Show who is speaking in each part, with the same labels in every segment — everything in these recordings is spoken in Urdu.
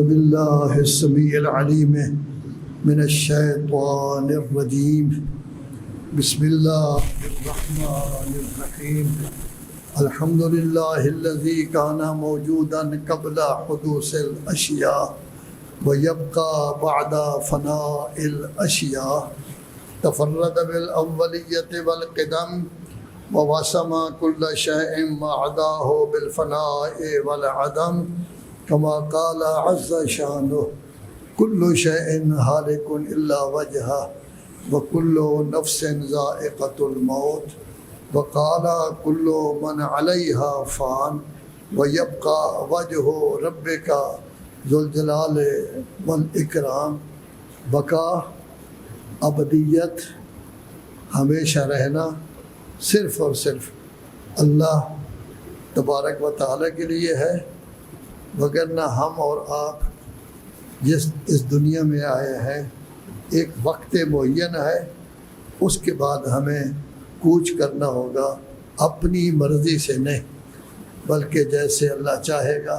Speaker 1: بالله السميع العليم من الشيطان الرجيم. بسم الله الرحمن الرحيم. الحمد لله الذي كان موجودا قبل حدوث الأشياء ويبقى بعد فناء الأشياء. تفرد بالأولية والقدم ووسم كل شيء ما عداه بالفناء والعدم، كما قال عز شانه: كل شيء هالك إلا وجهه وكل نفس ذائقة الموت، وقال كل من عليها فان ويبقى وجه ربك ذو الجلال والإکرام. بقا، ابدیت، ہمیشہ رہنا صرف اور صرف اللہ تبارک و تعالیٰ کے لیے ہے، وگرنہ ہم اور آپ جس اس دنیا میں آئے ہیں ایک وقت معین ہے، اس کے بعد ہمیں کوچ کرنا ہوگا، اپنی مرضی سے نہیں بلکہ جیسے اللہ چاہے گا،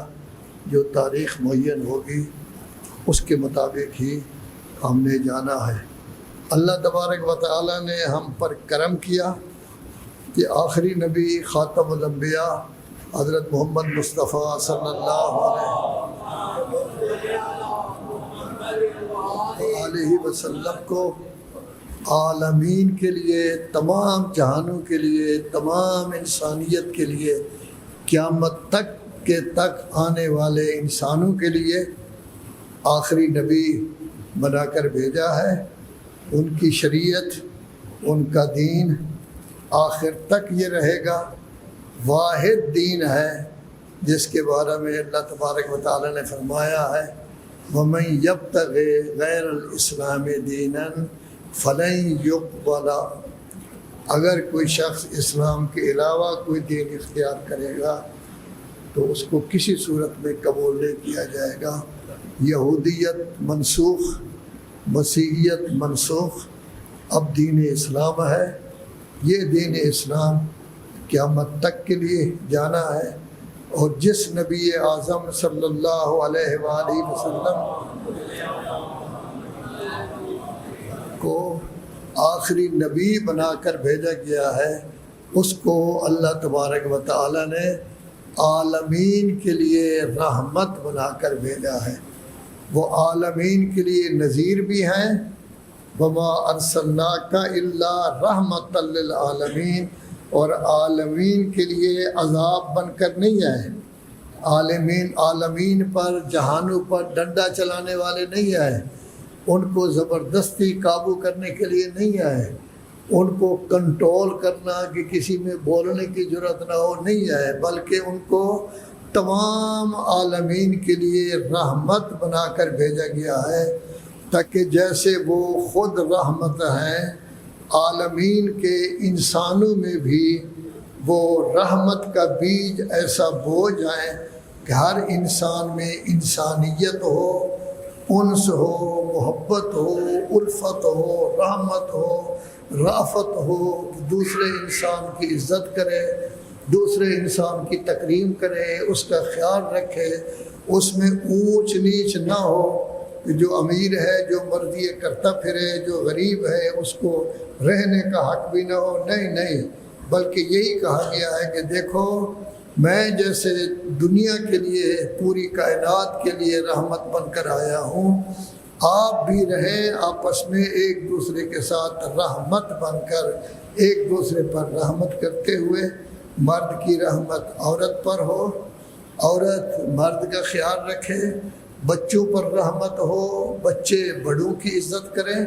Speaker 1: جو تاریخ معین ہوگی اس کے مطابق ہی ہم نے جانا ہے. اللہ تبارک و تعالیٰ نے ہم پر کرم کیا کہ آخری نبی خاتم الانبیاء حضرت محمد مصطفیٰ صلی اللہ علیہ وسلم کو عالمین کے لیے، تمام جہانوں کے لیے، تمام انسانیت کے لیے، قیامت تک آنے والے انسانوں کے لیے آخری نبی بنا کر بھیجا ہے. ان کی شریعت، ان کا دین آخر تک یہ رہے گا. واحد دین ہے جس کے بارے میں اللہ تبارک و تعالیٰ نے فرمایا ہے: وَمَن يَبْتَغِ غَيْرَ الْإِسْلَامِ دِينًا فَلَن يُقْبَلَ. اگر کوئی شخص اسلام کے علاوہ کوئی دین اختیار کرے گا تو اس کو کسی صورت میں قبول نہیں کیا جائے گا. یہودیت منسوخ، مسیحیت منسوخ، اب دین اسلام ہے. یہ دین اسلام قیامت تک کے لیے جانا ہے، اور جس نبی اعظم صلی اللہ علیہ وآلہ وسلم کو آخری نبی بنا کر بھیجا گیا ہے، اس کو اللہ تبارک و تعالیٰ نے عالمین کے لیے رحمت بنا کر بھیجا ہے. وہ عالمین کے لیے نذیر بھی ہیں، وما ارسلناک الا رحمۃ للعالمین، اور عالمین کے لیے عذاب بن کر نہیں آئے. عالمین پر، جہانوں پر ڈنڈا چلانے والے نہیں آئے، ان کو زبردستی قابو کرنے کے لیے نہیں آئے، ان کو کنٹرول کرنا کہ کسی میں بولنے کی جرات نہ ہو نہیں آئے، بلکہ ان کو تمام عالمین کے لیے رحمت بنا کر بھیجا گیا ہے، تاکہ جیسے وہ خود رحمت ہیں، عالمین کے انسانوں میں بھی وہ رحمت کا بیج ایسا بو جائیں کہ ہر انسان میں انسانیت ہو، انس ہو، محبت ہو، الفت ہو، رحمت ہو، رافت ہو، دوسرے انسان کی عزت کرے، دوسرے انسان کی تکریم کرے، اس کا خیال رکھے، اس میں اونچ نیچ نہ ہو کہ جو امیر ہے جو مرضی کرتا پھرے، جو غریب ہے اس کو رہنے کا حق بھی نہ ہو. نہیں، بلکہ یہی کہا گیا ہے کہ دیکھو، میں جیسے دنیا کے لیے، پوری کائنات کے لیے رحمت بن کر آیا ہوں، آپ بھی رہیں آپس میں ایک دوسرے کے ساتھ رحمت بن کر، ایک دوسرے پر رحمت کرتے ہوئے. مرد کی رحمت عورت پر ہو، عورت مرد کا خیال رکھے، بچوں پر رحمت ہو، بچے بڑوں کی عزت کریں،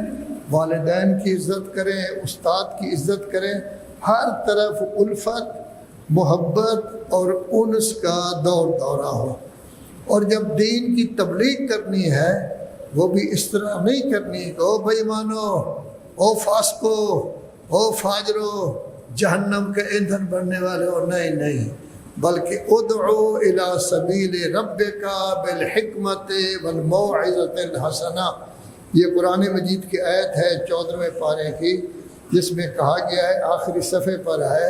Speaker 1: والدین کی عزت کریں، استاد کی عزت کریں، ہر طرف الفت، محبت اور انس کا دورہ ہو. اور جب دین کی تبلیغ کرنی ہے وہ بھی اس طرح نہیں کرنی کہ او بھائی مانو، او فاسقو، او فاجرو، جہنم کے ایندھن بننے والے ہو. نہیں، بلکہ ادعو الی سبیل ربک بالحکمت والموعظۃ الحسنہ. یہ قرآن مجید کی آیت ہے 14ویں پارے کی، جس میں کہا گیا ہے، آخری صفحے پر ہے،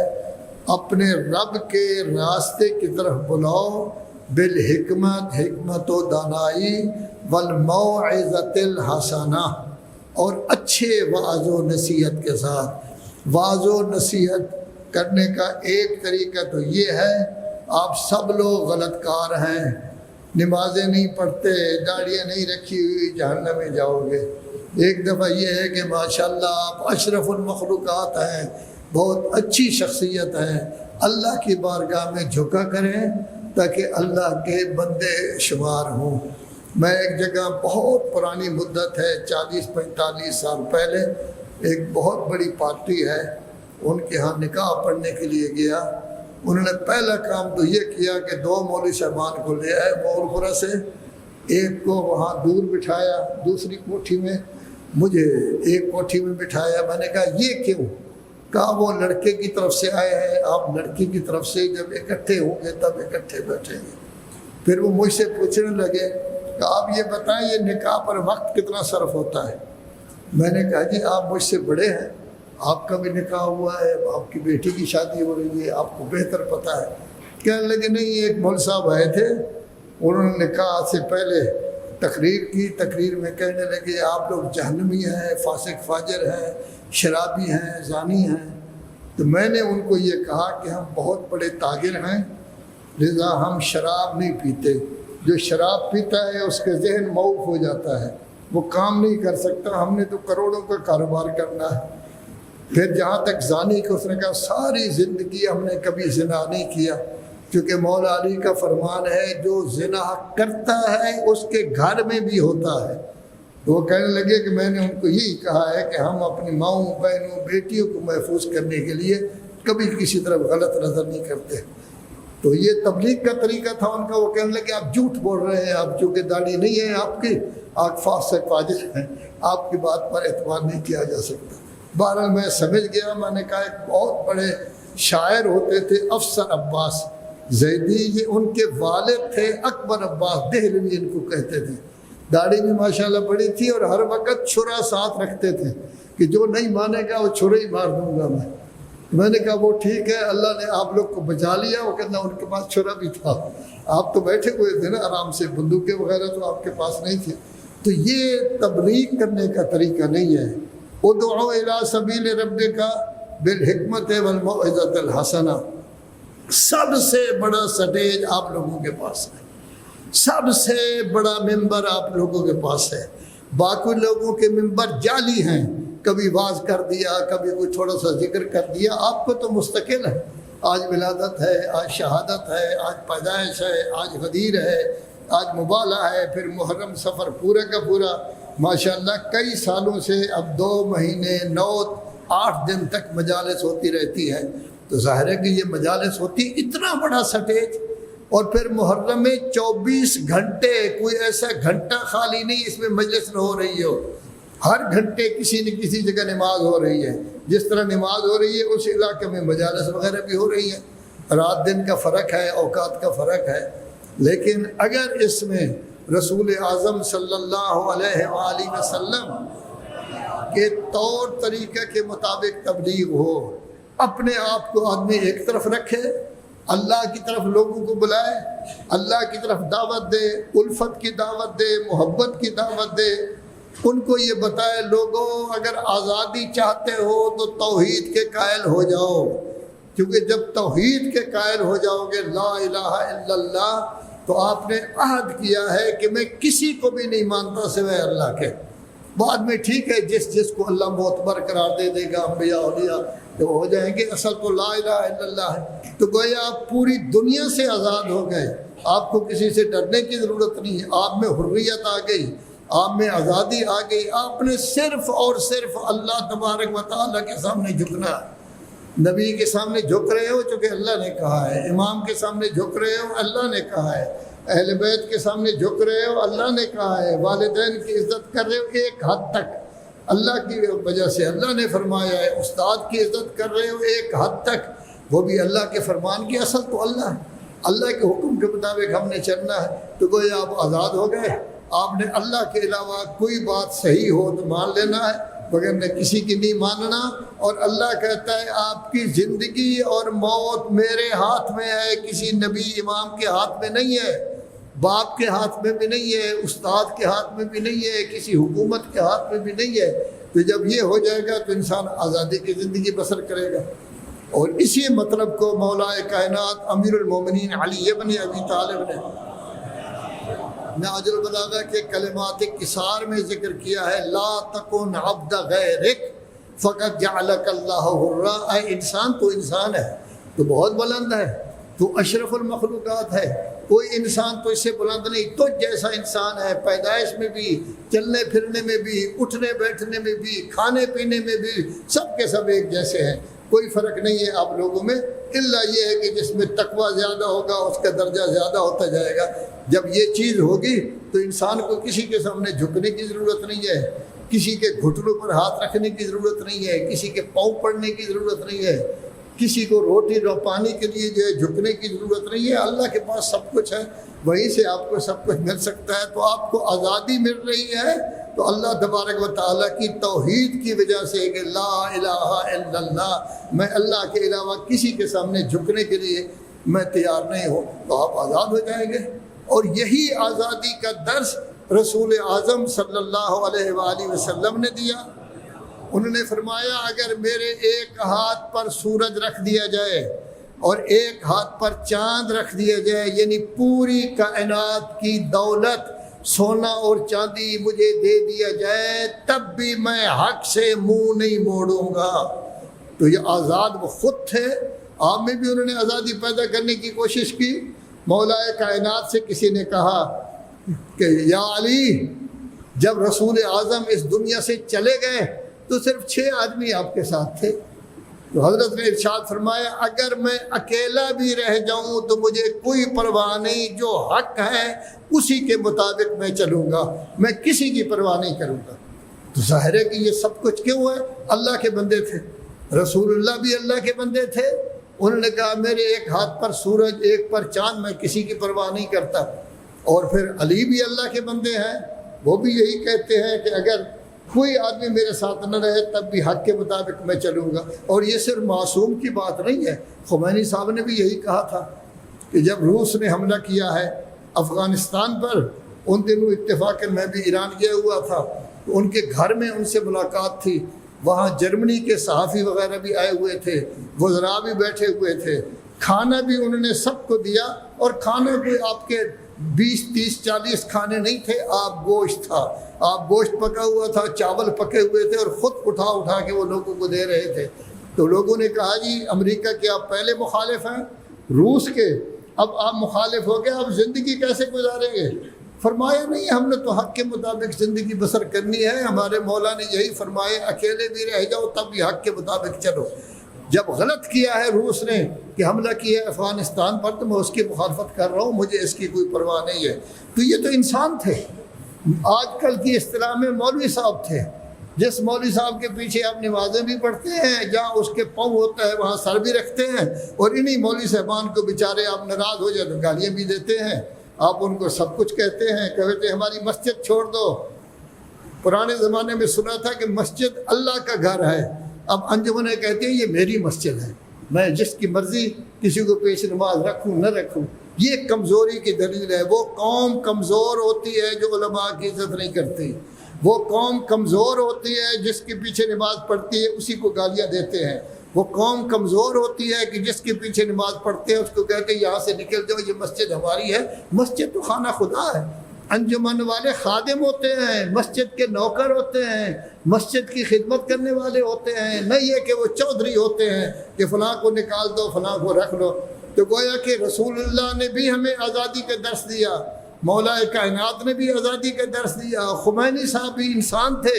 Speaker 1: اپنے رب کے راستے کی طرف بلاؤ بالحکمت، حکمت و دانائی، والموعظۃ الحسنہ، اور اچھے وعظ و نصیحت کے ساتھ۔ وعظ و نصیحت کرنے کا ایک طریقہ تو یہ ہے، آپ سب لوگ غلط کار ہیں، نمازیں نہیں پڑھتے، داڑیاں نہیں رکھی ہوئی، جہنم میں جاؤ گے۔ ایک دفعہ یہ ہے کہ ماشاءاللہ آپ اشرف المخلوقات ہیں، بہت اچھی شخصیت ہیں، اللہ کی بارگاہ میں جھکا کریں تاکہ اللہ کے بندے شمار ہوں۔ میں ایک جگہ بہت پرانی مدت ہے، 40-45 سال پہلے، ایک بہت بڑی پارٹی ہے، ان کے ہاں نکاح پڑھنے کے لیے گیا۔ انہوں نے پہلا کام تو یہ کیا کہ 2 مولوی صاحبان کو لے آئے مغل سے، ایک کو وہاں دور بٹھایا دوسری کوٹھی میں، مجھے ایک کوٹھی میں بٹھایا۔ میں نے کہا یہ کیوں؟ کہا وہ لڑکے کی طرف سے آئے ہیں، آپ لڑکی کی طرف سے جب اکٹھے ہوں گے تب اکٹھے بیٹھیں گے۔ پھر وہ مجھ سے پوچھنے لگے کہ آپ یہ بتائیں یہ نکاح پر وقت کتنا صرف ہوتا ہے؟ میں نے کہا جی آپ مجھ سے بڑے ہیں، آپ کا بھی نکاح ہوا ہے، آپ کی بیٹی کی شادی ہو رہی ہے، آپ کو بہتر پتہ ہے۔ کہنے لگے نہیں، ایک مول صاحب آئے تھے، انہوں نے نکاح سے پہلے تقریر کی، تقریر میں کہنے لگے آپ لوگ جہنمی ہیں، فاسق فاجر ہیں، شرابی ہیں، زانی ہیں۔ تو میں نے ان کو یہ کہا کہ ہم بہت بڑے تاجر ہیں، لذا ہم شراب نہیں پیتے، جو شراب پیتا ہے اس کے ذہن موف ہو جاتا ہے، وہ کام نہیں کر سکتا، ہم نے تو کروڑوں کا کاروبار کرنا ہے۔ پھر جہاں تک زانی کو، اس نے کہا ساری زندگی ہم نے کبھی زنا نہیں کیا، کیونکہ مولا علی کا فرمان ہے جو زنا کرتا ہے اس کے گھر میں بھی ہوتا ہے۔ تو وہ کہنے لگے کہ میں نے ان کو یہی کہا ہے کہ ہم اپنی ماؤں، بہنوں، بیٹیوں کو محفوظ کرنے کے لیے کبھی کسی طرف غلط نظر نہیں کرتے۔ تو یہ تبلیغ کا طریقہ تھا ان کا۔ وہ کہنے لگے آپ جھوٹ بول رہے ہیں، آپ چونکہ داڑھی نہیں ہے آپ کی، آپ فاسق فاجر ہیں، آپ کی بات پر اعتبار نہیں کیا جا سکتا۔ بہرحال میں سمجھ گیا۔ میں نے کہا ایک بہت بڑے شاعر ہوتے تھے افسر عباس زیدی، یہ ان کے والد تھے اکبر عباس دہلوی، ان کو کہتے تھے۔ داڑھی بھی ماشاءاللہ بڑی تھی اور ہر وقت چھرا ساتھ رکھتے تھے کہ جو نہیں مانے گا وہ چھرا ہی مار دوں گا میں۔ میں نے کہا وہ ٹھیک ہے، اللہ نے آپ لوگ کو بچا لیا۔ وہ کہنا ان کے پاس چھرا بھی تھا، آپ تو بیٹھے ہوئے تھے نا آرام سے، بندوقیں وغیرہ تو آپ کے پاس نہیں تھے۔ تو یہ تبلیغ کرنے کا طریقہ نہیں ہے۔ ادعو الی سبیل ربک بالحکمت والموعظۃ الحسنہ۔ سب سے بڑا سٹیج آپ لوگوں کے پاس ہے، سب سے بڑا ممبر آپ لوگوں کے پاس ہے۔ باقی لوگوں کے ممبر جعلی ہیں، کبھی واز کر دیا، کبھی کوئی تھوڑا سا ذکر کر دیا، آپ کو تو مستقل ہے۔ آج ولادت ہے، آج شہادت ہے، آج پیدائش ہے، آج غدیر ہے، آج مبالہ ہے، پھر محرم سفر پورا کا پورا ماشاءاللہ کئی سالوں سے اب 2 مہینے 9-8 دن تک مجالس ہوتی رہتی ہے۔ تو ظاہر ہے کہ یہ مجالس ہوتی اتنا بڑا سٹیج، اور پھر محرم میں 24 گھنٹے کوئی ایسا گھنٹہ خالی نہیں اس میں مجلس نہ ہو رہی ہو، ہر گھنٹے کسی نہ کسی جگہ نماز ہو رہی ہے۔ جس طرح نماز ہو رہی ہے اس علاقے میں مجالس وغیرہ بھی ہو رہی ہیں۔ رات دن کا فرق ہے، اوقات کا فرق ہے، لیکن اگر اس میں رسول اعظم صلی اللہ علیہ وآلہ وسلم کے طور طریقے کے مطابق تبلیغ ہو، اپنے آپ کو آدمی ایک طرف رکھے، اللہ کی طرف لوگوں کو بلائے، اللہ کی طرف دعوت دے، الفت کی دعوت دے، محبت کی دعوت دے، ان کو یہ بتائے لوگوں اگر آزادی چاہتے ہو تو توحید کے قائل ہو جاؤ، کیونکہ جب توحید کے قائل ہو جاؤ گے لا الہ الا اللہ، تو آپ نے عہد کیا ہے کہ میں کسی کو بھی نہیں مانتا سوائے اللہ کے۔ بعد میں ٹھیک ہے جس کو اللہ معتبر قرار دے دے گا، انبیاء اولیاء تو ہو جائیں گے، اصل تو لا الہ الا اللہ ہے۔ تو گویا آپ پوری دنیا سے آزاد ہو گئے، آپ کو کسی سے ڈرنے کی ضرورت نہیں ہے، آپ میں حریت آ گئی، آپ میں آزادی آ گئی۔ آپ نے صرف اور صرف اللہ تبارک و تعالیٰ کے سامنے جھکنا ہے۔ نبی کے سامنے جھک رہے ہو چونکہ اللہ نے کہا ہے، امام کے سامنے جھک رہے ہو اللہ نے کہا ہے، اہل بیت کے سامنے جھک رہے ہو اللہ نے کہا ہے، والدین کی عزت کر رہے ہو ایک حد تک اللہ کی وجہ سے، اللہ نے فرمایا ہے، استاد کی عزت کر رہے ہو ایک حد تک، وہ بھی اللہ کے فرمان کی، اصل تو اللہ ہے، اللہ کے حکم کے مطابق ہم نے چلنا ہے۔ تو گویا آپ آزاد ہو گئے، آپ نے اللہ کے علاوہ کوئی بات صحیح ہو تو مان لینا ہے، وگرنہ کسی کی نہیں ماننا. اور اللہ کہتا ہے آپ کی زندگی اور موت میرے ہاتھ میں ہے، کسی نبی امام کے ہاتھ میں نہیں ہے، باپ کے ہاتھ میں بھی نہیں ہے، استاد کے ہاتھ میں بھی نہیں ہے، کسی حکومت کے ہاتھ میں بھی نہیں ہے. تو جب یہ ہو جائے گا تو انسان آزادی کی زندگی بسر کرے گا. اور اسی مطلب کو مولا کائنات امیر المومنین علی ابن ابی طالب نے نہج البلاغہ کے کلمات کثار میں ذکر کیا ہے. لا تکن عبد غیرک فقط جعلک اللہ حرا. اے انسان، تو انسان ہے، تو بہت بلند ہے، تو اشرف المخلوقات ہے، کوئی انسان تو اس سے بلند نہیں. تو جیسا انسان ہے، پیدائش میں بھی، چلنے پھرنے میں بھی، اٹھنے بیٹھنے میں بھی، کھانے پینے میں بھی، سب کے سب ایک جیسے ہیں، کوئی فرق نہیں ہے آپ لوگوں میں. الا یہ ہے کہ جس میں تقویٰ زیادہ ہوگا اس کا درجہ زیادہ ہوتا جائے گا. جب یہ چیز ہوگی تو انسان کو کسی کے سامنے جھکنے کی ضرورت نہیں ہے، کسی کے گھٹنوں پر ہاتھ رکھنے کی ضرورت نہیں ہے، کسی کے پاؤں پڑنے کی ضرورت نہیں ہے، کسی کو روٹی پانی کے لیے جو ہے جھکنے کی ضرورت نہیں ہے. اللہ کے پاس سب کچھ ہے، وہیں سے آپ کو سب کچھ مل سکتا ہے. تو آپ کو آزادی مل رہی ہے تو اللہ تبارک و تعالیٰ کی توحید کی وجہ سے کہ لا الہ الا اللہ، میں اللہ کے علاوہ کسی کے سامنے جھکنے کے لیے میں تیار نہیں ہوں، تو آپ آزاد ہو جائیں گے. اور یہی آزادی کا درس رسول اعظم صلی اللہ علیہ وآلہ وسلم نے دیا. انہوں نے فرمایا اگر میرے ایک ہاتھ پر سورج رکھ دیا جائے اور ایک ہاتھ پر چاند رکھ دیا جائے، یعنی پوری کائنات کی دولت، سونا اور چاندی مجھے دے دیا جائے، تب بھی میں حق سے منہ نہیں موڑوں گا. تو یہ آزاد وہ خود تھے، آپ میں بھی انہوں نے آزادی پیدا کرنے کی کوشش کی. مولا کائنات سے کسی نے کہا کہ یا علی، جب رسول اعظم اس دنیا سے چلے گئے تو صرف 6 آدمی آپ کے ساتھ تھے. تو حضرت نے ارشاد فرمایا اگر میں اکیلا بھی رہ جاؤں تو مجھے کوئی پرواہ نہیں، جو حق ہے اسی کے مطابق میں چلوں گا، میں کسی کی پرواہ نہیں کروں گا. تو ظاہر ہے کہ یہ سب کچھ کیوں ہے؟ اللہ کے بندے تھے، رسول اللہ بھی اللہ کے بندے تھے. انہوں نے کہا میرے ایک ہاتھ پر سورج، ایک پر چاند، میں کسی کی پرواہ نہیں کرتا. اور پھر علی بھی اللہ کے بندے ہیں، وہ بھی یہی کہتے ہیں کہ اگر کوئی آدمی میرے ساتھ نہ رہے تب بھی حق کے مطابق میں چلوں گا. اور یہ صرف معصوم کی بات نہیں ہے، خمینی صاحب نے بھی یہی کہا تھا کہ جب روس نے حملہ کیا ہے افغانستان پر، ان دنوں اتفاقاً میں بھی ایران گیا ہوا تھا، تو ان کے گھر میں ان سے ملاقات تھی. وہاں جرمنی کے صحافی وغیرہ بھی آئے ہوئے تھے، وزراء بھی بیٹھے ہوئے تھے. کھانا بھی انہوں نے سب کو دیا، اور کھانا کوئی آپ کے 20 30 40 کھانے نہیں تھے، آپ گوشت تھا، آپ گوشت پکا ہوا تھا، چاول پکے ہوئے تھے، اور خود اٹھا کے وہ لوگوں کو دے رہے تھے. تو لوگوں نے کہا جی امریکہ کے آپ پہلے مخالف ہیں، روس کے، اب آپ مخالف ہو گئے، اب زندگی کیسے گزاریں گے؟ فرمایا نہیں، ہم نے تو حق کے مطابق زندگی بسر کرنی ہے. ہمارے مولا نے یہی فرمایا اکیلے بھی رہ جاؤ تب بھی حق کے مطابق چلو. جب غلط کیا ہے روس نے کہ حملہ کیا ہے افغانستان پر، تو میں اس کی مخالفت کر رہا ہوں، مجھے اس کی کوئی پرواہ نہیں ہے. تو یہ تو انسان تھے. آج کل کی اصطلاح میں مولوی صاحب تھے. جس مولوی صاحب کے پیچھے آپ نمازیں بھی پڑھتے ہیں، جہاں اس کے پاؤں ہوتا ہے وہاں سر بھی رکھتے ہیں، اور انہی مولوی صاحبان کو بیچارے آپ ناراض ہو جائے تو گالیاں بھی دیتے ہیں. آپ ان کو سب کچھ کہتے ہیں، کہتے ہیں ہماری مسجد چھوڑ دو. پرانے زمانے میں سنا تھا کہ مسجد اللہ کا گھر ہے، اب انجمنیں کہتے ہیں یہ میری مسجد ہے، میں جس کی مرضی کسی کو پیش نماز رکھوں نہ رکھوں. یہ کمزوری کی دلیل ہے. وہ قوم کمزور ہوتی ہے جو علماء کی عزت نہیں کرتی. وہ قوم کمزور ہوتی ہے جس کے پیچھے نماز پڑھتی ہے اسی کو گالیاں دیتے ہیں. وہ قوم کمزور ہوتی ہے کہ جس کے پیچھے نماز پڑھتے ہیں اس کو کہتے ہیں یہاں سے نکل جاؤ، یہ مسجد ہماری ہے. مسجد تو خانہ خدا ہے. انجمن والے خادم ہوتے ہیں، مسجد کے نوکر ہوتے ہیں، مسجد کی خدمت کرنے والے ہوتے ہیں، نہ یہ کہ وہ چودھری ہوتے ہیں کہ فلاں کو نکال دو فلاں کو رکھ لو. تو گویا کہ رسول اللہ نے بھی ہمیں آزادی کا درس دیا، مولا کائنات نے بھی آزادی کا درس دیا. خمینی صاحب بھی انسان تھے،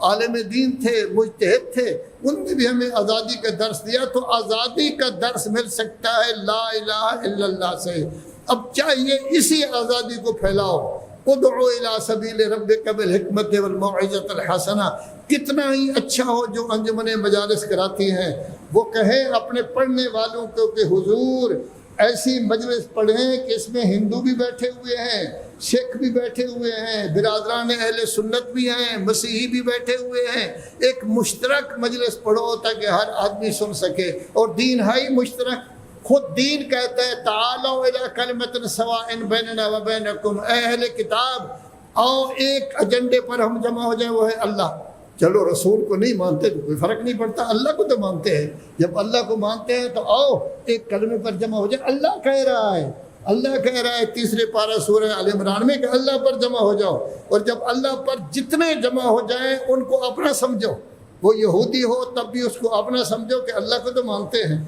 Speaker 1: عالم دین تھے، مجتہد تھے، ان نے بھی ہمیں آزادی کا درس دیا. تو آزادی کا درس مل سکتا ہے لا الہ الا اللہ سے. اب چاہیے اسی آزادی کو پھیلاؤ. ادعو الی سبیل ربک بالحکمت والموعظۃ الحسنہ. کتنا ہی اچھا ہو جو انجمن مجالس کراتی ہیں، وہ کہیں اپنے پڑھنے والوں کو کہ حضور ایسی مجلس پڑھیں کہ اس میں ہندو بھی بیٹھے ہوئے ہیں، سکھ بھی بیٹھے ہوئے ہیں، برادران اہل سنت بھی ہیں، مسیحی بھی بیٹھے ہوئے ہیں، ایک مشترک مجلس پڑھو تاکہ ہر آدمی سن سکے، اور دین ہے ہی مشترک۔ خود دین کہتا ہے تعالوا الی کلمۃ سواء بیننا و بینکم، اے اہل کتاب آؤ ایک ایجنڈے پر ہم جمع ہو جائیں، وہ ہے اللہ۔ چلو رسول کو نہیں مانتے تو کوئی فرق نہیں پڑتا، اللہ کو تو مانتے ہیں، جب اللہ کو مانتے ہیں تو آؤ ایک کلمے پر جمع ہو جائے۔ اللہ کہہ رہا ہے، اللہ کہہ رہا ہے تیسرے پارہ سورہ آل عمران میں کہ اللہ پر جمع ہو جاؤ، اور جب اللہ پر جتنے جمع ہو جائیں ان کو اپنا سمجھو۔ وہ یہودی ہو تب بھی اس کو اپنا سمجھو کہ اللہ کو تو مانتے ہیں،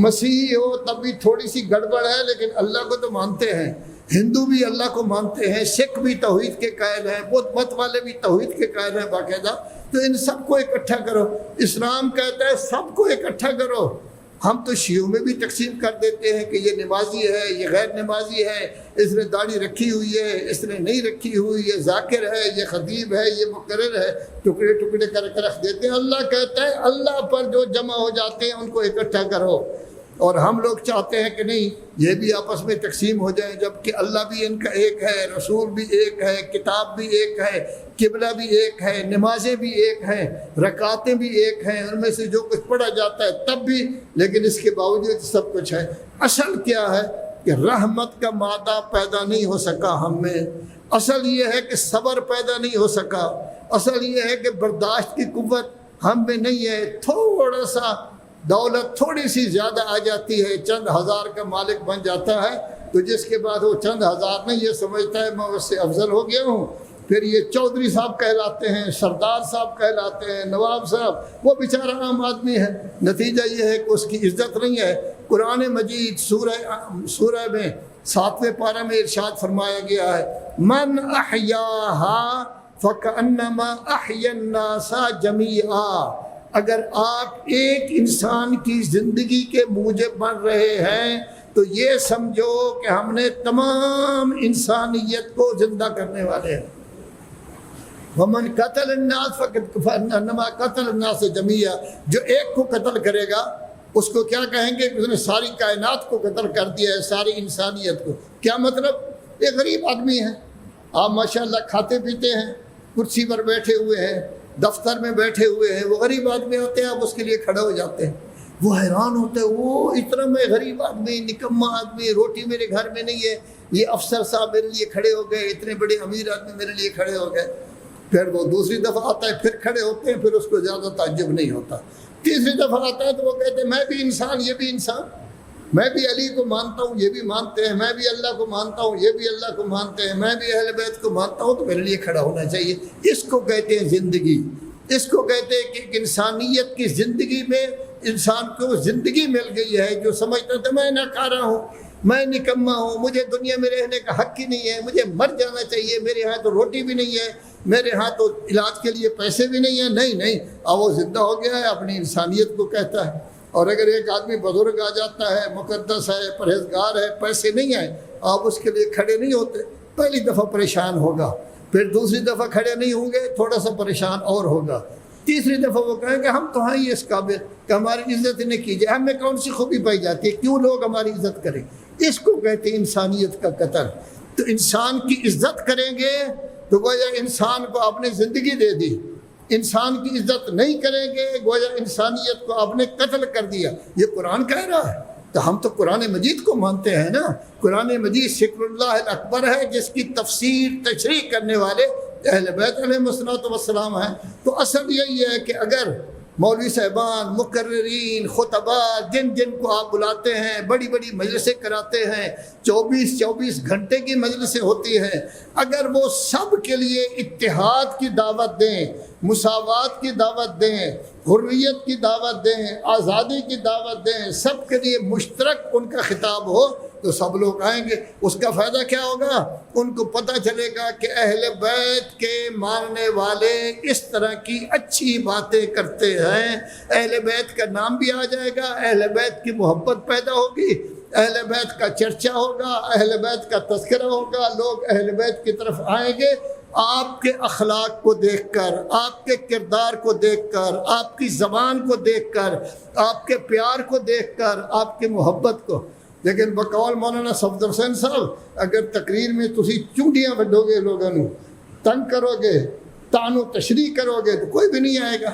Speaker 1: مسیحی ہو تب بھی تھوڑی سی گڑبڑ ہے لیکن اللہ کو تو مانتے ہیں، ہندو بھی اللہ کو مانتے ہیں، سکھ بھی توحید کے قائل ہیں، بدھ مت والے بھی توحید کے قائل ہیں باقاعدہ۔ تو ان سب کو اکٹھا کرو۔ اسلام کہتا ہے سب کو اکٹھا کرو۔ ہم تو شیعوں میں بھی تقسیم کر دیتے ہیں کہ یہ نمازی ہے، یہ غیر نمازی ہے، اس نے داڑھی رکھی ہوئی ہے، اس نے نہیں رکھی ہوئی، یہ ذاکر ہے، یہ خطیب ہے، یہ مقرر ہے، ٹکڑے ٹکڑے کر کے رکھ دیتے ہیں۔ اللہ کہتا ہے اللہ پر جو جمع ہو جاتے ہیں ان کو اکٹھا کرو، اور ہم لوگ چاہتے ہیں کہ نہیں یہ بھی آپس میں تقسیم ہو جائیں، جبکہ اللہ بھی ان کا ایک ہے، رسول بھی ایک ہے، کتاب بھی ایک ہے، قبلہ بھی ایک ہے، نمازیں بھی ایک ہیں، رکعتیں بھی ایک ہیں، ان میں سے جو کچھ پڑھا جاتا ہے تب بھی، لیکن اس کے باوجود سب کچھ ہے۔ اصل کیا ہے کہ رحمت کا مادہ پیدا نہیں ہو سکا ہم میں، اصل یہ ہے کہ صبر پیدا نہیں ہو سکا، اصل یہ ہے کہ برداشت کی قوت ہم میں نہیں ہے۔ تھوڑا سا دولت تھوڑی سی زیادہ آ جاتی ہے، چند ہزار کا مالک بن جاتا ہے، تو جس کے بعد وہ چند ہزار نہیں، یہ سمجھتا ہے میں اس سے افضل ہو گیا ہوں، پھر یہ چودھری صاحب کہلاتے ہیں، سردار صاحب کہلاتے ہیں، نواب صاحب، وہ بیچارہ عام آدمی ہے۔ نتیجہ یہ ہے کہ اس کی عزت نہیں ہے۔ قرآن مجید سورہ میں 7ویں پارہ میں ارشاد فرمایا گیا ہے من احیاہا فکأنما احیا الناس جمیعا، اگر آپ ایک انسان کی زندگی کے موجب بن رہے ہیں تو یہ سمجھو کہ ہم نے تمام انسانیت کو زندہ کرنے والے ہیں۔ وَمَنْ قَتَلَ النَّاسَ فَإِنَّمَا قَتَلَ النَّاسَ جَمِيعًا، جو ایک کو قتل کرے گا اس کو کیا کہیں گے کہ اس نے ساری کائنات کو قتل کر دیا ہے، ساری انسانیت کو۔ کیا مطلب؟ ایک غریب آدمی ہے، آپ ماشاءاللہ کھاتے پیتے ہیں، کرسی پر بیٹھے ہوئے ہیں، دفتر میں بیٹھے ہوئے ہیں، وہ غریب آدمی ہوتے ہیں، آپ اس کے لیے کھڑے ہو جاتے ہیں، وہ حیران ہوتے ہیں، وہ اتنا میں غریب آدمی، نکما آدمی، روٹی میرے گھر میں نہیں ہے، یہ افسر صاحب میرے لیے کھڑے ہو گئے، اتنے بڑے امیر آدمی میرے لیے کھڑے ہو گئے۔ پھر وہ دوسری دفعہ آتا ہے، پھر کھڑے ہوتے ہیں، پھر اس کو زیادہ تعجب نہیں ہوتا۔ تیسری دفعہ آتا ہے تو وہ کہتے ہیں میں بھی انسان، یہ بھی انسان، میں بھی علی کو مانتا ہوں، یہ بھی مانتے ہیں، میں بھی اللہ کو مانتا ہوں، یہ بھی اللہ کو مانتے ہیں، میں بھی اہل بیت کو مانتا ہوں، تو میرے لیے کھڑا ہونا چاہیے۔ اس کو کہتے ہیں زندگی، اس کو کہتے ہیں کہ ایک انسانیت کی زندگی میں انسان کو زندگی مل گئی ہے، جو سمجھتا تھا میں ناکارہ ہوں، میں نکما ہوں، مجھے دنیا میں رہنے کا حق ہی نہیں ہے، مجھے مر جانا چاہیے، میرے ہاں تو روٹی بھی نہیں ہے، میرے ہاں تو علاج کے لیے پیسے بھی نہیں ہیں۔ نہیں، اب وہ زندہ ہو گیا ہے، اپنی انسانیت کو کہتا ہے۔ اور اگر ایک آدمی بزرگ آ جاتا ہے، مقدس ہے، پرہیزگار ہے، پیسے نہیں آئے، آپ اس کے لیے کھڑے نہیں ہوتے، پہلی دفعہ پریشان ہوگا، پھر دوسری دفعہ کھڑے نہیں ہوں گے، تھوڑا سا پریشان اور ہوگا، تیسری دفعہ وہ کہیں گے ہم تو ہیں ہی اس قابل کہ ہماری عزت نہ کی جائے، ہم میں کون سی خوبی پائی جاتی ہے، کیوں لوگ ہماری عزت کریں؟ اس کو کہتے ہیں انسانیت کا قتل۔ تو انسان کی عزت کریں گے تو گویا انسان کو آپ نے زندگی دے دی، انسان کی عزت نہیں کریں گے گویا انسانیت کو آپ نے قتل کر دیا۔ یہ قرآن کہہ رہا ہے، تو ہم تو قرآن مجید کو مانتے ہیں نا۔ قرآن مجید ذکر اللہ الاکبر ہے، جس کی تفسیر تشریح کرنے والے اہل بیت علیہ السلام ہیں۔ تو اصل یہی ہے کہ اگر مولوی صاحبان، مقررین، خطباء، جن کو آپ بلاتے ہیں، بڑی بڑی مجلسیں کراتے ہیں، 24 گھنٹے کی مجلسیں ہوتی ہیں، اگر وہ سب کے لیے اتحاد کی دعوت دیں، مساوات کی دعوت دیں، حریت کی دعوت دیں، آزادی کی دعوت دیں، سب کے لیے مشترک ان کا خطاب ہو تو سب لوگ آئیں گے۔ اس کا فائدہ کیا ہوگا؟ ان کو پتہ چلے گا کہ اہل بیت کے ماننے والے اس طرح کی اچھی باتیں کرتے ہیں، اہل بیت کا نام بھی آ جائے گا، اہل بیت کی محبت پیدا ہوگی، اہل بیت کا چرچا ہوگا، اہل بیت کا تذکرہ ہوگا، لوگ اہل بیت کی طرف آئیں گے۔ آپ کے اخلاق کو دیکھ کر، آپ کے کردار کو دیکھ کر، آپ کی زبان کو دیکھ کر، آپ کے پیار کو دیکھ کر، آپ کی محبت کو۔ لیکن بقول مولانا صفدر حسین صاحب اگر تقریر میں تسی چونڈیاں وڈو گے لوگوں نو، تنگ کرو گے، تان و تشریح کرو گے تو کوئی بھی نہیں آئے گا،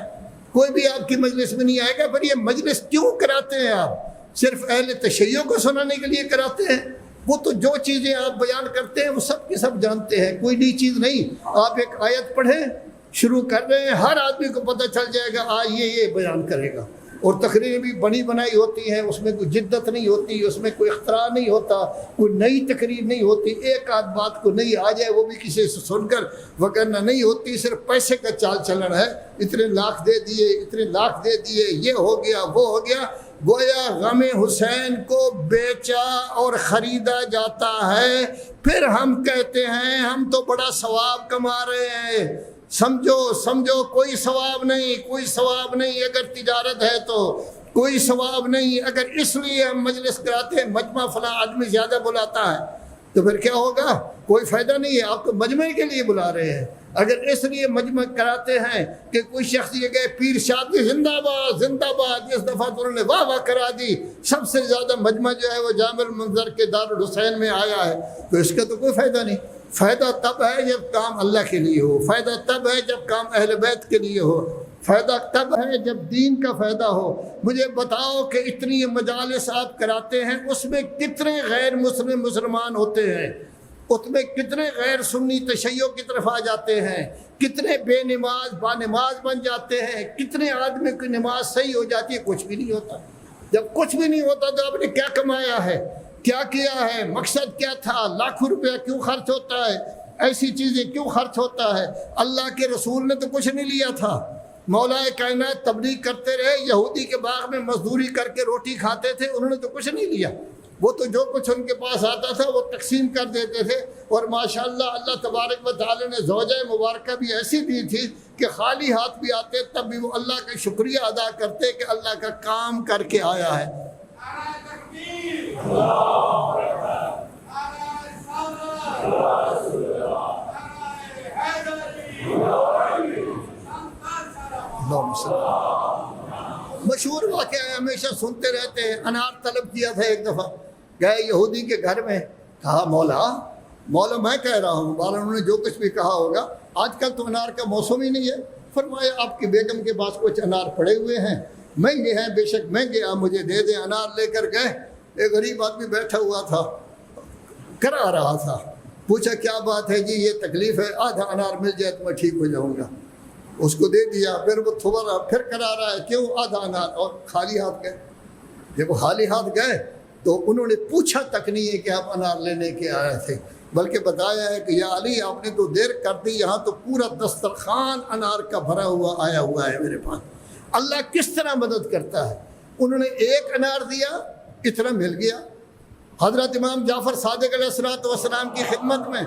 Speaker 1: کوئی بھی آپ کی مجلس میں نہیں آئے گا۔ پر یہ مجلس کیوں کراتے ہیں آپ؟ صرف اہل تشیع کو سنانے کے لیے کراتے ہیں؟ وہ تو جو چیزیں آپ بیان کرتے ہیں وہ سب کے سب جانتے ہیں، کوئی نئی چیز نہیں۔ آپ ایک آیت پڑھیں، شروع کر رہے ہیں، ہر آدمی کو پتہ چل جائے گا آج یہ بیان کرے گا۔ اور تقریر بھی بنی بنائی ہوتی ہیں، اس میں کوئی جدت نہیں ہوتی، اس میں کوئی اختراع نہیں ہوتا، کوئی نئی تقریر نہیں ہوتی۔ ایک آدھ بات کو نہیں آ جائے وہ بھی کسی سے سن کر وگرنہ نہیں ہوتی، صرف پیسے کا چال چلن ہے۔ اتنے لاکھ دے دیے، اتنے لاکھ دے دیے، یہ ہو گیا وہ ہو گیا، گویا غم حسین کو بیچا اور خریدا جاتا ہے۔ پھر ہم کہتے ہیں ہم تو بڑا ثواب کما رہے ہیں۔ سمجھو کوئی ثواب نہیں، کوئی ثواب نہیں۔ اگر تجارت ہے تو کوئی ثواب نہیں۔ اگر اس لیے ہم مجلس کراتے ہیں مجمع فلاں آدمی زیادہ بلاتا ہے تو پھر کیا ہوگا؟ کوئی فائدہ نہیں ہے، آپ تو مجمع کے لیے بلا رہے ہیں۔ اگر اس لیے مجمع کراتے ہیں کہ کوئی شخص یہ کہے پیر شادی زندہ باد زندہ باد، اس دفعہ تو انہوں نے واہ واہ کرا دی، سب سے زیادہ مجمع جو ہے وہ جامع المنظر کے دارالحسین میں آیا ہے، تو اس کا تو کوئی فائدہ نہیں۔ فائدہ تب ہے جب کام اللہ کے لیے ہو، فائدہ تب ہے جب کام اہل بیت کے لیے ہو، فائدہ تب ہے جب دین کا فائدہ ہو۔ مجھے بتاؤ کہ اتنی مجالس آپ کراتے ہیں، اس میں کتنے غیر مسلم مسلمان ہوتے ہیں؟ اس میں کتنے غیر سنی تشیع کی طرف آ جاتے ہیں؟ کتنے بے نماز با نماز بن جاتے ہیں؟ کتنے آدمی کی نماز صحیح ہو جاتی ہے؟ کچھ بھی نہیں ہوتا۔ جب کچھ بھی نہیں ہوتا تو آپ نے کیا کمایا ہے، کیا کیا ہے، مقصد کیا تھا؟ لاکھوں روپیہ کیوں خرچ ہوتا ہے؟ ایسی چیزیں کیوں خرچ ہوتا ہے؟ اللہ کے رسول نے تو کچھ نہیں لیا تھا۔ مولا کائنات تبلیغ کرتے رہے، یہودی کے باغ میں مزدوری کر کے روٹی کھاتے تھے، انہوں نے تو کچھ نہیں لیا۔ وہ تو جو کچھ ان کے پاس آتا تھا وہ تقسیم کر دیتے تھے۔ اور ماشاءاللہ اللہ تبارک و تعالی نے زوجہ مبارکہ بھی ایسی دی تھی کہ خالی ہاتھ بھی آتے تب بھی وہ اللہ کا شکریہ ادا کرتے کہ اللہ کا کام کر کے آیا ہے۔ مشہور واقعہ ہے، ہمیشہ سنتے رہتے ہیں۔ انار طلب کیا تھا، ایک دفعہ گئے یہودی کے گھر میں، کہا مولا میں کہہ رہا ہوں، بالا انہوں نے جو کچھ بھی کہا ہوگا، آج کل تو انار کا موسم ہی نہیں ہے۔ فرمایا آپ کی بیگم کے پاس کچھ انار پڑے ہوئے ہیں، مہنگے ہیں، بے شک مہنگے، آپ مجھے دے دیں۔ انار لے کر گئے، ایک غریب آدمی بیٹھا ہوا تھا، کرا رہا تھا۔ پوچھا کیا بات ہے جی؟ یہ تکلیف ہے، آدھا انار مل جائے تو میں ٹھیک ہو جاؤں گا۔ اس کو دے دیا، پھر وہ تھوڑا پھر کرا رہا ہے، کیوں؟ آدھا انار، اور خالی ہاتھ گئے۔ جب وہ خالی ہاتھ گئے تو انہوں نے پوچھا تک نہیں ہے کہ آپ انار لینے کے آئے تھے، بلکہ بتایا ہے کہ یا علی آپ نے تو دیر کر دی، یہاں تو پورا دسترخوان انار کا بھرا ہوا آیا ہوا ہے میرے پاس۔ اللہ کس طرح مدد کرتا ہے۔ انہوں نے ایک انار دیا، اتنا مل گیا۔ حضرت امام جعفر صادق علیہ السلام کی خدمت میں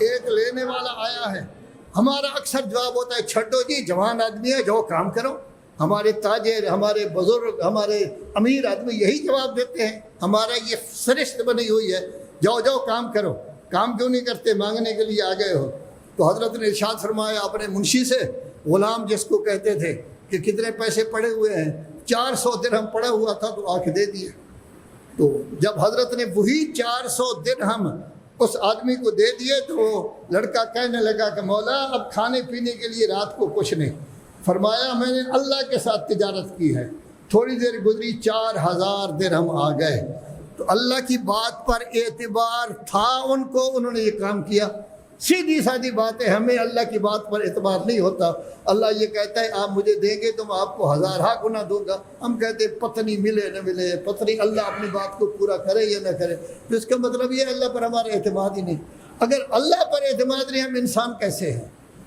Speaker 1: ایک لینے والا آیا ہے۔ ہمارا اکثر جواب ہوتا ہے چھڈو جی، جوان آدمی ہے، جو کام کرو۔ ہمارے تاجر، ہمارے بزرگ، ہمارے امیر آدمی یہی جواب دیتے ہیں۔ ہمارا یہ سرشت بنی ہوئی ہے، جاؤ کام کرو۔ کام کیوں نہیں کرتے؟ مانگنے کے لیے آ گئے ہو۔ تو حضرت نے ارشاد فرمایا اپنے منشی سے، غلام جس کو کہتے تھے، کہ کتنے پیسے پڑے ہوئے ہیں؟ 400 درہم پڑا ہوا تھا، تو آ کے دے دیے۔ تو جب حضرت نے وہی 400 درہم اس آدمی کو دے دیے تو وہ لڑکا کہنے لگا کہ مولا اب کھانے پینے کے لیے رات کو کچھ نہیں۔ فرمایا میں نے اللہ کے ساتھ تجارت کی ہے۔ تھوڑی دیر گزری 4000 درہم آ گئے۔ تو اللہ کی بات پر اعتبار تھا ان کو، انہوں نے یہ کام کیا۔ سیدھی سادی بات ہے، ہمیں اللہ کی بات پر اعتبار نہیں ہوتا۔ اللہ یہ کہتا ہے آپ مجھے دیں گے تو میں آپ کو 1000 گنا دوں گا۔ ہم کہتے ہیں پتہ نہیں ملے نہ ملے، پتہ نہیں اللہ اپنی بات کو پورا کرے یا نہ کرے۔ تو اس کا مطلب یہ اللہ پر ہمارا اعتماد ہی نہیں۔ اگر اللہ پر اعتماد نہیں، ہم انسان کیسے ہیں؟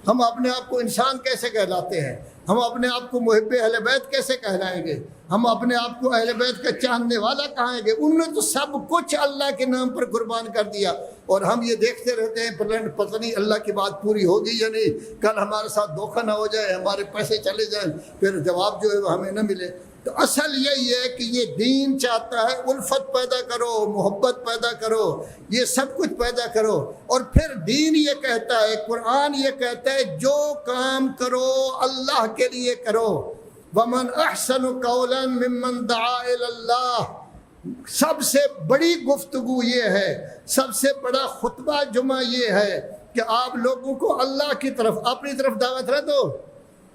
Speaker 1: ہم اپنے آپ کو انسان کیسے کہلاتے ہیں؟ ہم اپنے آپ کو محب اہل بیت کیسے کہلائیں گے؟ ہم اپنے آپ کو اہل بیت کا چاہنے والا کہیں گے؟ انہوں نے تو سب کچھ اللہ کے نام پر قربان کر دیا، اور ہم یہ دیکھتے رہتے ہیں پتہ نہیں اللہ کی بات پوری ہوگی یا نہیں، کل ہمارے ساتھ دھوکہ نہ ہو جائے، ہمارے پیسے چلے جائیں، پھر جواب جو ہے وہ ہمیں نہ ملے۔ تو اصل یہی ہے کہ یہ دین چاہتا ہے الفت پیدا کرو، محبت پیدا کرو، یہ سب کچھ پیدا کرو۔ اور پھر دین یہ کہتا ہے، قرآن یہ کہتا ہے جو کام کرو اللہ کے لیے کرو۔ وَمَنْ أَحْسَنُ قَوْلًا مِّمَّنْ دَعَا إِلَى اللَّهِ سب سے بڑی گفتگو یہ ہے، سب سے بڑا خطبہ جمعہ یہ ہے کہ آپ لوگوں کو اللہ کی طرف، اپنی طرف دعوت نہ دو،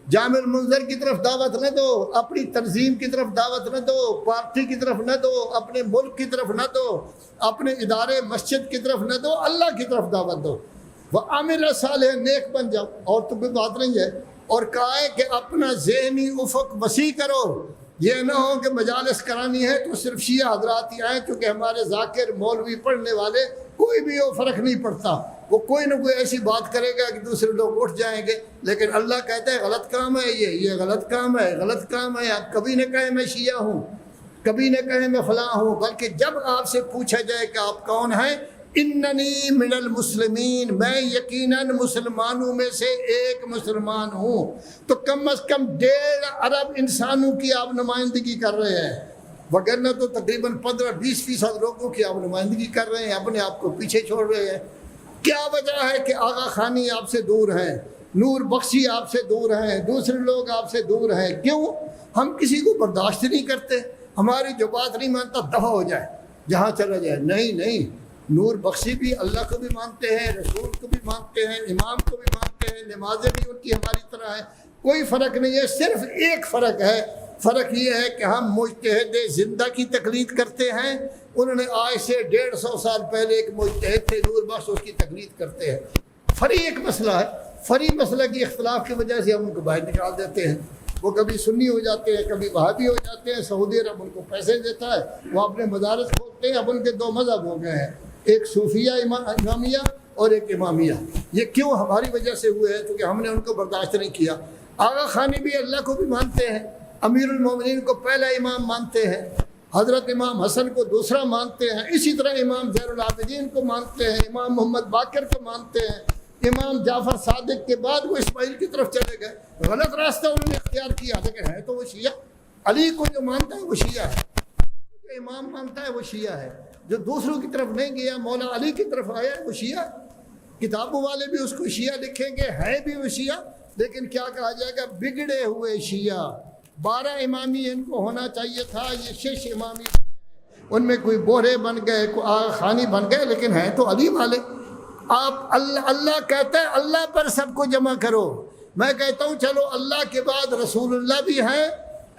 Speaker 1: جامع المنذر کی طرف دعوت نہ دو، اپنی تنظیم کی طرف دعوت نہ دو، پارٹی کی طرف نہ دو، اپنے ملک کی طرف نہ دو، اپنے ادارے مسجد کی طرف نہ دو، اللہ کی طرف دعوت دو۔ وَعَمِلَ صالح، نیک بن جاؤ، اور تو کوئی بات نہیں ہے۔ اور کہا ہے کہ اپنا ذہنی افق وسیع کرو، یہ نہ ہو کہ مجالس کرانی ہے تو صرف شیعہ حضرات ہی آئیں، کیونکہ ہمارے ذاکر مولوی پڑھنے والے کوئی بھی ہو فرق نہیں پڑتا، وہ کوئی نہ کوئی ایسی بات کرے گا کہ دوسرے لوگ اٹھ جائیں گے۔ لیکن اللہ کہتا ہے غلط کام ہے یہ غلط کام ہے، غلط کام ہے۔ آپ کبھی نہ کہیں میں شیعہ ہوں، کبھی نہ کہیں میں فلاں ہوں، بلکہ جب آپ سے پوچھا جائے کہ آپ کون ہیں، اننی من المسلمین، میں یقیناً مسلمانوں میں سے ایک مسلمان ہوں، تو کم از کم 1.5 ارب انسانوں کی آپ نمائندگی کر رہے ہیں، وگرنہ تو تقریباً 15-20% لوگوں کی آپ نمائندگی کر رہے ہیں، اپنے آپ کو پیچھے چھوڑ رہے ہیں۔ کیا وجہ ہے کہ آغا خانی آپ سے دور ہیں، نور بخشی آپ سے دور ہیں، دوسرے لوگ آپ سے دور ہیں؟ کیوں؟ ہم کسی کو برداشت نہیں کرتے، ہماری جو بات نہیں مانتا دفع ہو جائے، جہاں چلا جائے۔ نہیں، نور بخشی بھی اللہ کو بھی مانتے ہیں، رسول کو بھی مانتے ہیں، امام کو بھی مانتے ہیں، نمازیں بھی ان کی ہماری طرح ہیں، کوئی فرق نہیں ہے۔ صرف ایک فرق ہے، فرق یہ ہے کہ ہم مجتہد زندہ کی تقلید کرتے ہیں، انہوں نے آج سے 150 سال پہلے ایک مجتہد تھے نور بخش، اس کی تقلید کرتے ہیں۔ فری ایک مسئلہ ہے، فری مسئلہ کی اختلاف کی وجہ سے ہم ان کو باہر نکال دیتے ہیں، وہ کبھی سنی ہو جاتے ہیں، کبھی وہابی ہو جاتے ہیں، سعودی عرب ان کو پیسے دیتا ہے، وہ اپنے مدارس کھولتے ہیں۔ اب ان کے 2 مذہب ہو گئے ہیں، ایک صوفیہ امامیہ اور ایک امامیہ۔ یہ کیوں ہماری وجہ سے ہوئے ہیں؟ کیونکہ ہم نے ان کو برداشت نہیں کیا۔ آغا خانی بھی اللہ کو بھی مانتے ہیں، امیر المومنین کو پہلا امام مانتے ہیں، حضرت امام حسن کو دوسرا مانتے ہیں، اسی طرح امام زین العابدین کو مانتے ہیں، امام محمد باقر کو مانتے ہیں، امام جعفر صادق کے بعد وہ اسماعیل کی طرف چلے گئے۔ غلط راستہ انہوں نے اختیار کیا، لیکن ہے تو وہ شیعہ۔ علی کو جو مانتا ہے وہ شیعہ ہے، جو امام مانتا ہے وہ شیعہ ہے، جو دوسروں کی طرف نہیں گیا، مولا علی کی طرف آیا ہے وہ شیعہ۔ کتابوں والے بھی اس کو شیعہ لکھیں گے، ہے بھی وہ شیعہ، لیکن کیا کہا جائے گا؟ بگڑے ہوئے شیعہ۔ 12 امامی ان کو ہونا چاہیے تھا، یہ 6 امامی بنے ہیں، ان میں کوئی بوہرے بن گئے، کوئی آغا خانی بن گئے، لیکن ہیں تو علی والے۔ آپ اللہ کہتا ہے اللہ پر سب کو جمع کرو، میں کہتا ہوں چلو اللہ کے بعد رسول اللہ بھی ہیں،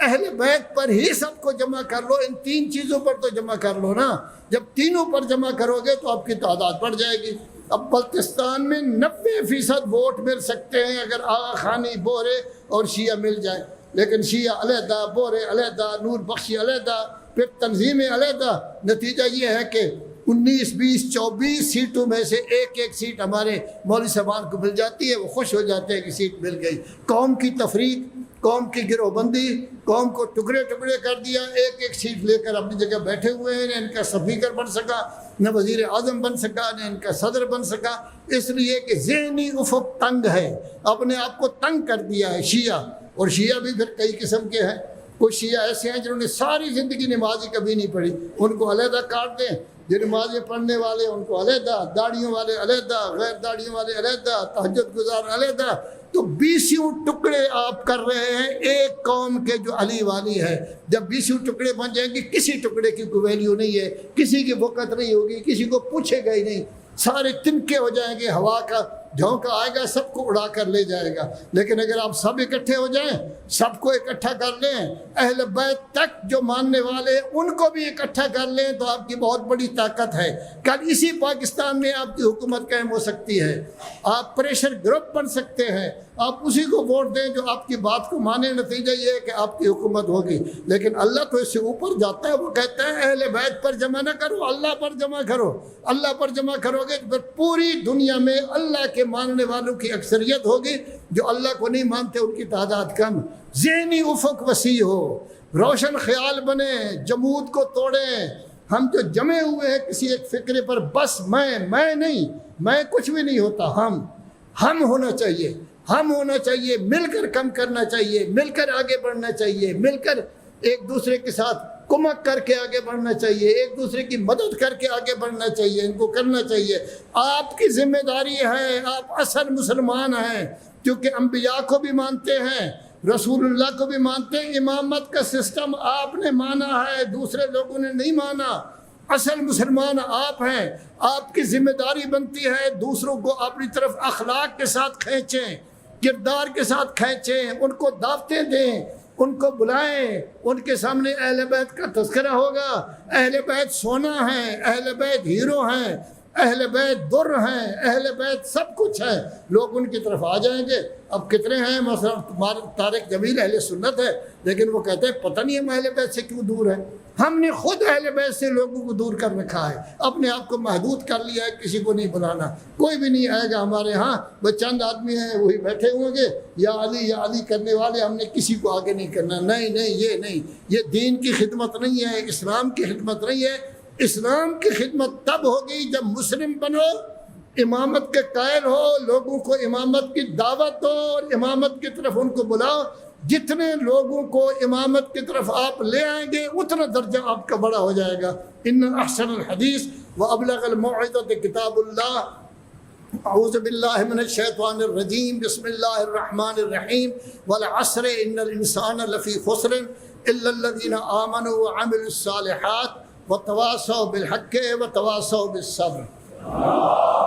Speaker 1: اہل بیت پر ہی سب کو جمع کر لو، ان 3 چیزوں پر تو جمع کر لو نا۔ جب تینوں پر جمع کرو گے تو آپ کی تعداد بڑھ جائے گی۔ اب بلتستان میں 90% ووٹ مل سکتے ہیں اگر آغا خانی، بوہرے اور شیعہ مل جائیں، لیکن شیعہ علیحدہ، بوہرے علیحدہ، نور بخشی علیحدہ، پھر تنظیمیں علیحدہ۔ نتیجہ یہ ہے کہ 19، 20، 24 سیٹوں میں سے ایک سیٹ ہمارے مولوی صاحبان کو مل جاتی ہے، وہ خوش ہو جاتے ہیں کہ سیٹ مل گئی۔ قوم کی تفریق، قوم کی گروہ بندی، قوم کو ٹکڑے ٹکڑے کر دیا، ایک سیٹ لے کر اپنی جگہ بیٹھے ہوئے ہیں، نہ ان کا سپیکر بن سکا، نہ وزیر اعظم بن سکا، نہ ان کا صدر بن سکا، اس لیے کہ ذہنی افق تنگ ہے، اپنے آپ کو تنگ کر دیا ہے شیعہ۔ اور شیعہ بھی پھر کئی قسم کے ہیں، کچھ شیعہ ایسے ہیں جنہوں نے ساری زندگی نماز ہی کبھی نہیں پڑھی، ان کو علیحدہ کاٹ دیں۔ جو نمازیں پڑھنے والے ان کو علیحدہ، داڑھیوں والے علیحدہ، غیر داڑھیوں والے علیحدہ، تہجد گزار علیحدہ۔ تو 20 ٹکڑے آپ کر رہے ہیں ایک قوم کے جو علی والی ہے۔ جب 20 ٹکڑے بن جائیں گے، کسی ٹکڑے کی کوئی ویلیو نہیں ہے، کسی کی وقت نہیں ہوگی، کسی کو پوچھے گا ہی نہیں، سارے تنکے ہو جائیں گے، ہوا کا جھونکا آئے گا سب کو اڑا کر لے جائے گا۔ لیکن اگر آپ سب اکٹھے ہو جائیں، سب کو اکٹھا کر لیں، اہل بیت تک جو ماننے والے ان کو بھی اکٹھا کر لیں، تو آپ کی بہت بڑی طاقت ہے۔ کل اسی پاکستان میں آپ کی حکومت قائم ہو سکتی ہے، آپ پریشر گروپ بن سکتے ہیں، آپ اسی کو ووٹ دیں جو آپ کی بات کو مانے، نتیجہ یہ ہے کہ آپ کی حکومت ہوگی۔ لیکن اللہ تو اس سے اوپر جاتا ہے، وہ کہتا ہے اہل بیت پر جمع نہ کرو، اللہ پر جمع کرو۔ اللہ پر جمع کرو گے تو پوری دنیا میں اللہ کے ماننے والوں کی اکثریت ہوگی، جو اللہ کو نہیں مانتے ان کی تعداد کم۔ ذہنی افق وسیع ہو، روشن خیال بنے، جمود کو توڑیں۔ ہم جو جمے ہوئے ہیں کسی ایک فکرے پر، بس میں نہیں، میں کچھ بھی نہیں ہوتا، ہم ہونا چاہیے، ہم ہونا چاہیے، مل کر کم کرنا چاہیے، مل کر آگے بڑھنا چاہیے، مل کر ایک دوسرے کے ساتھ کمک کر کے آگے بڑھنا چاہیے، ایک دوسرے کی مدد کر کے آگے بڑھنا چاہیے، ان کو کرنا چاہیے۔ آپ کی ذمہ داری ہے، آپ اصل مسلمان ہیں، کیونکہ انبیاء کو بھی مانتے ہیں، رسول اللہ کو بھی مانتے ہیں، امامت کا سسٹم آپ نے مانا ہے، دوسرے لوگوں نے نہیں مانا۔ اصل مسلمان آپ ہیں، آپ کی ذمہ داری بنتی ہے دوسروں کو اپنی طرف اخلاق کے ساتھ کھینچیں، کردار کے ساتھ کھینچیں، ان کو دعوتیں دیں، ان کو بلائیں، ان کے سامنے اہل بیت کا تذکرہ ہوگا۔ اہل بیت سونا ہے، اہل بیت ہیرو ہیں، اہل بیت در ہیں، اہل بیت سب کچھ ہے، لوگ ان کی طرف آ جائیں گے۔ اب کتنے ہیں، مثلا طارق جمیل اہل سنت ہے، لیکن وہ کہتے ہیں پتہ نہیں ہم اہل بیت سے کیوں دور ہیں۔ ہم نے خود اہل بیت سے لوگوں کو دور کر رکھا ہے، اپنے آپ کو محدود کر لیا ہے، کسی کو نہیں بلانا، کوئی بھی نہیں آئے گا ہمارے ہاں، وہ چند آدمی ہیں وہی بیٹھے ہوں گے یا علی کرنے والے، ہم نے کسی کو آگے نہیں کرنا۔ نہیں، یہ نہیں، یہ دین کی خدمت نہیں ہے، اسلام کی خدمت نہیں ہے۔ اسلام کی خدمت تب ہوگی جب مسلم بنو، امامت کے قائل ہو، لوگوں کو امامت کی دعوت دو اور امامت کی طرف ان کو بلاؤ۔ جتنے لوگوں کو امامت کی طرف آپ لے آئیں گے اتنا درجہ آپ کا بڑا ہو جائے گا۔ ان احسن الحدیث وابلغ الموعظۃ کتاب اللہ۔ اعوذ باللہ من الشیطان الرجیم، بسم اللہ الرحمن الرحیم، والعصر ان الانسان لفی خسر الا الذین آمنوا وعملوا الصالحات وتواصوا بالحق وتواصوا بالصبر۔